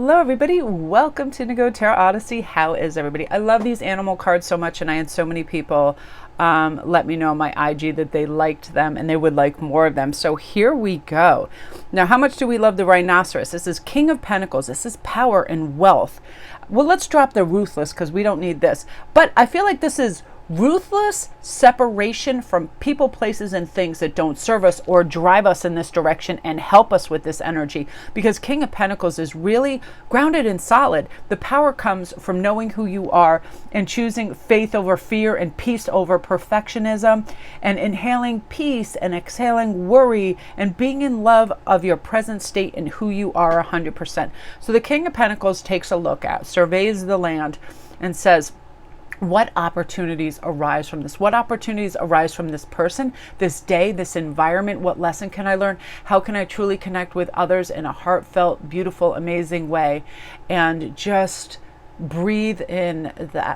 Hello everybody, welcome to Nago Tarot Odyssey. How is everybody? I love these animal cards so much, and I had so many people let me know on my IG that they liked them and they would like more of them. So here we go. Now, how much do we love the rhinoceros? This is King of Pentacles. This is power and wealth. Well, let's drop the ruthless because we don't need this. But I feel like this is ruthless separation from people, places, and things that don't serve us or drive us in this direction and help us with this energy, because King of Pentacles is really grounded and solid. The power comes from knowing who you are and choosing faith over fear and peace over perfectionism, and inhaling peace and exhaling worry and being in love of your present state and who you are 100%. So the King of Pentacles takes a look at, surveys the land and says, what opportunities arise from this? What opportunities arise from this person, this day, this environment? What lesson can I learn? How can I truly connect with others in a heartfelt, beautiful, amazing way? And just breathe in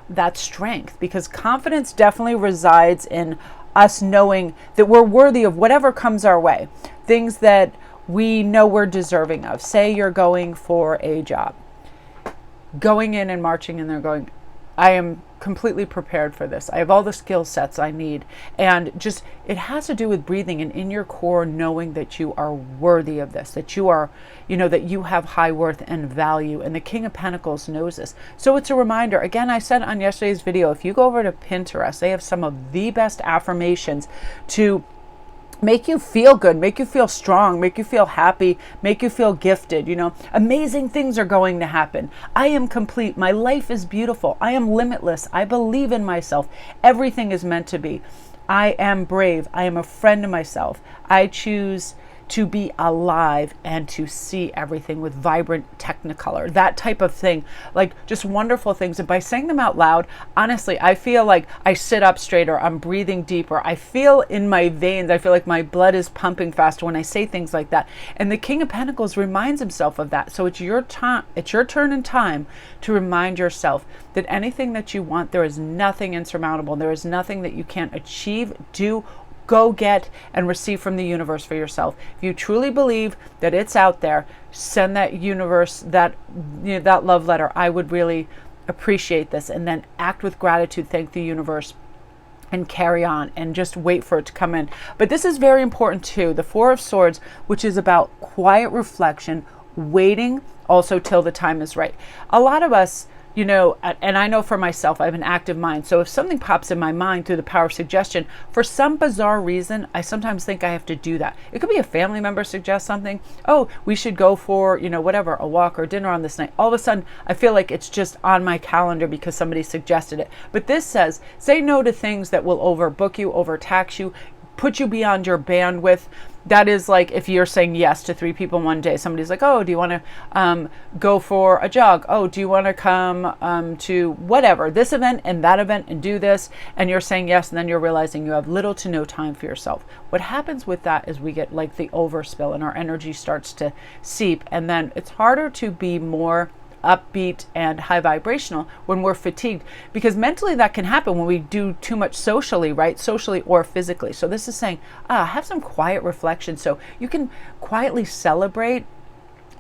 that strength, because confidence definitely resides in us knowing that we're worthy of whatever comes our way, things that we know we're deserving of. Say you're going for a job, going in and marching in there going, I am completely prepared for this. I have all the skill sets I need. And just, it has to do with breathing and in your core knowing that you are worthy of this, that you are, that you have high worth and value. And the King of Pentacles knows this. So it's a reminder. Again, I said on yesterday's video, if you go over to Pinterest, they have some of the best affirmations to make you feel good, make you feel strong, make you feel happy, make you feel gifted. Amazing things are going to happen. I am complete. My life is beautiful. I am limitless. I believe in myself. Everything is meant to be. I am brave. I am a friend to myself. I choose to be alive and to see everything with vibrant technicolor, that type of thing, like just wonderful things. And by saying them out loud, honestly, I feel like I sit up straighter, I'm breathing deeper, I feel in my veins, I feel like my blood is pumping faster when I say things like that. And the King of Pentacles reminds himself of that. So it's your time, it's your turn in time to remind yourself that anything that you want, there is nothing insurmountable, there is nothing that you can't achieve, do, go get, and receive from the universe for yourself. If you truly believe that it's out there, send that universe that love letter. I would really appreciate this. And then act with gratitude, thank the universe, and carry on and just wait for it to come in. But this is very important too. The Four of Swords, which is about quiet reflection, waiting also till the time is right. A lot of us, and I know for myself, I have an active mind. So if something pops in my mind through the power of suggestion, for some bizarre reason, I sometimes think I have to do that. It could be a family member suggests something. Oh, we should go for, whatever, a walk or dinner on this night. All of a sudden, I feel like it's just on my calendar because somebody suggested it. But this says, say no to things that will overbook you, overtax you, put you beyond your bandwidth. That is like if you're saying yes to 3 people one day. Somebody's like, oh, do you want to go for a jog? Oh, do you want to come to whatever, this event and that event and do this? And you're saying yes, and then you're realizing you have little to no time for yourself. What happens with that is we get like the overspill and our energy starts to seep. And then it's harder to be more upbeat and high vibrational when we're fatigued, because mentally that can happen when we do too much socially, right? Socially or physically. So this is saying, have some quiet reflection so you can quietly celebrate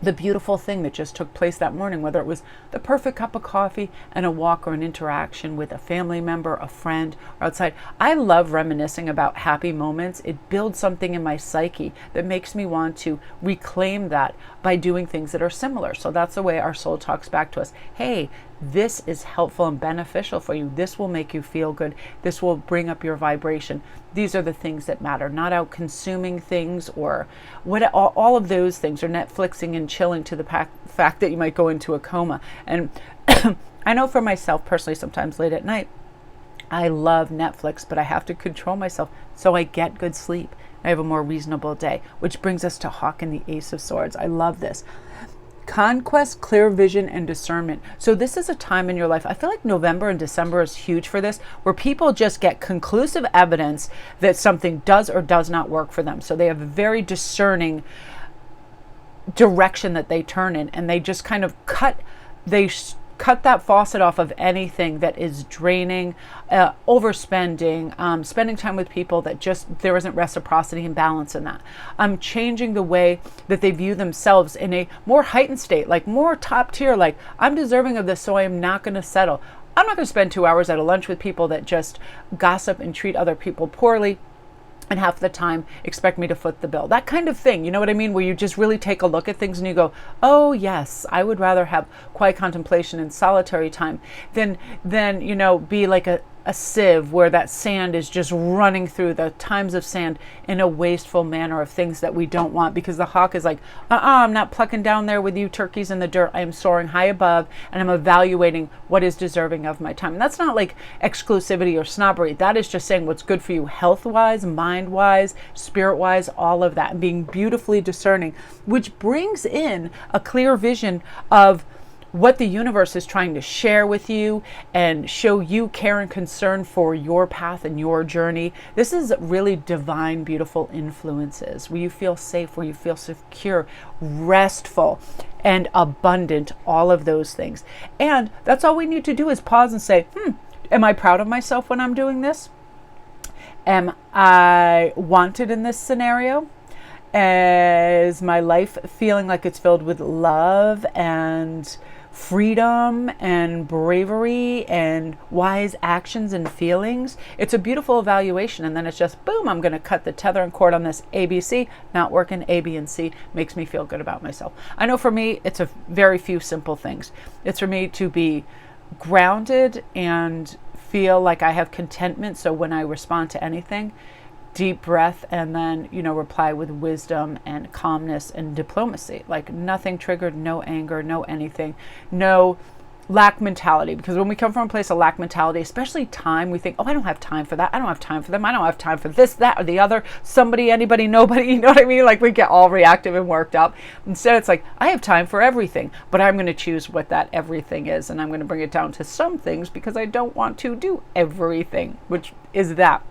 the beautiful thing that just took place that morning, whether it was the perfect cup of coffee and a walk or an interaction with a family member, a friend, or outside. I love reminiscing about happy moments. It builds something in my psyche that makes me want to reclaim that by doing things that are similar. So that's the way our soul talks back to us. Hey, this is helpful and beneficial for you. This will make you feel good. This will bring up your vibration. These are the things that matter, not out consuming things or all of those things, or Netflixing and chilling to the fact that you might go into a coma. And I know for myself personally, sometimes late at night, I love Netflix, but I have to control myself so I get good sleep. I have a more reasonable day, which brings us to Hawk and the Ace of Swords. I love this. Conquest, clear vision, and discernment. So this is a time in your life, I feel like November and December is huge for this, where people just get conclusive evidence that something does or does not work for them. So they have a very discerning direction that they turn in, and they just kind of cut cut that faucet off of anything that is draining, overspending, spending time with people that just, there isn't reciprocity and balance in that. I'm changing the way that they view themselves in a more heightened state, like more top tier, like I'm deserving of this, so I am not going to settle. I'm not going to spend 2 hours at a lunch with people that just gossip and treat other people poorly, and half the time expect me to foot the bill. That kind of thing, you know what I mean? Where you just really take a look at things and you go, oh yes, I would rather have quiet contemplation and solitary time than be like a sieve where that sand is just running through the times of sand in a wasteful manner of things that we don't want, because the hawk is like, I'm not plucking down there with you turkeys in the dirt. I am soaring high above and I'm evaluating what is deserving of my time. And that's not like exclusivity or snobbery. That is just saying what's good for you health-wise, mind-wise, spirit-wise, all of that, and being beautifully discerning, which brings in a clear vision of what the universe is trying to share with you and show you care and concern for your path and your journey. This is really divine, beautiful influences where you feel safe, where you feel secure, restful, and abundant, all of those things. And that's all we need to do is pause and say, am I proud of myself when I'm doing this? Am I wanted in this scenario? Is my life feeling like it's filled with love and freedom and bravery and wise actions and feelings? It's a beautiful evaluation, and then it's just boom, I'm going to cut the tether and cord on this ABC, not working. A, B, and C makes me feel good about myself. I know for me, it's a very few simple things. It's for me to be grounded and feel like I have contentment. So when I respond to anything, deep breath, and then, reply with wisdom and calmness and diplomacy. Like nothing triggered, no anger, no anything, no lack mentality. Because when we come from a place of lack mentality, especially time, we think, I don't have time for that. I don't have time for them. I don't have time for this, that, or the other, somebody, anybody, nobody, you know what I mean? Like we get all reactive and worked up. Instead, it's like, I have time for everything, but I'm going to choose what that everything is. And I'm going to bring it down to some things because I don't want to do everything, which is that.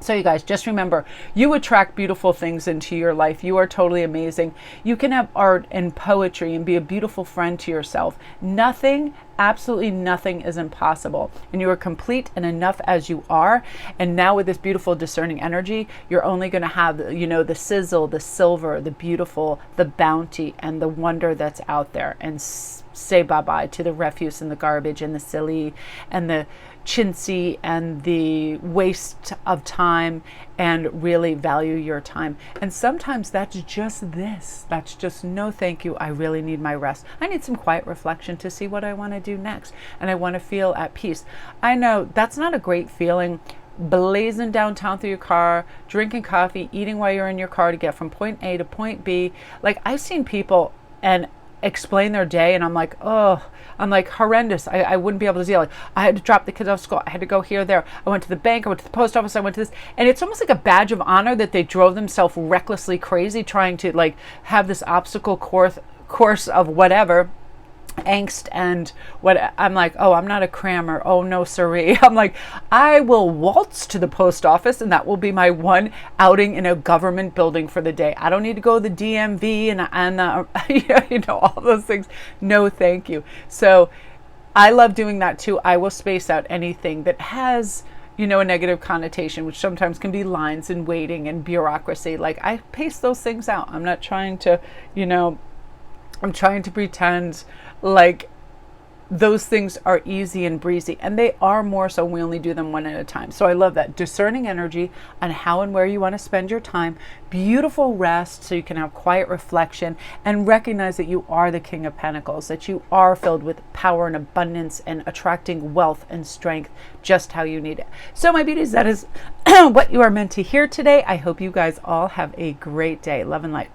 So you guys, just remember, you attract beautiful things into your life. You are totally amazing. You can have art and poetry and be a beautiful friend to yourself. Nothing, absolutely nothing is impossible. And you are complete and enough as you are. And now with this beautiful discerning energy, you're only going to have, the sizzle, the silver, the beautiful, the bounty, and the wonder that's out there. And say bye-bye to the refuse and the garbage and the silly and the chintzy and the waste of time, and really value your time. And sometimes that's just this. That's just no thank you. I really need my rest. I need some quiet reflection to see what I want to do next. And I want to feel at peace. I know that's not a great feeling, blazing downtown through your car, drinking coffee, eating while you're in your car to get from point A to point B. Like I've seen people and explain their day, and I'm like horrendous. I wouldn't be able to deal. Like I had to drop the kids off school. I had to go here, there. I went to the bank. I went to the post office. I went to this, and it's almost like a badge of honor that they drove themselves recklessly crazy trying to like have this obstacle course of whatever angst and what. I'm like, I'm not a crammer. Oh no, siree. I'm like, I will waltz to the post office, and that will be my one outing in a government building for the day. I don't need to go to the DMV and all those things. No, thank you. So I love doing that too. I will space out anything that has a negative connotation, which sometimes can be lines and waiting and bureaucracy. Like I pace those things out. I'm not trying to, I'm trying to pretend like those things are easy and breezy, and they are more so. We only do them one at a time. So I love that discerning energy on how and where you want to spend your time, beautiful rest so you can have quiet reflection and recognize that you are the King of Pentacles, that you are filled with power and abundance and attracting wealth and strength just how you need it. So my beauties, that is what you are meant to hear today. I hope you guys all have a great day. Love and light.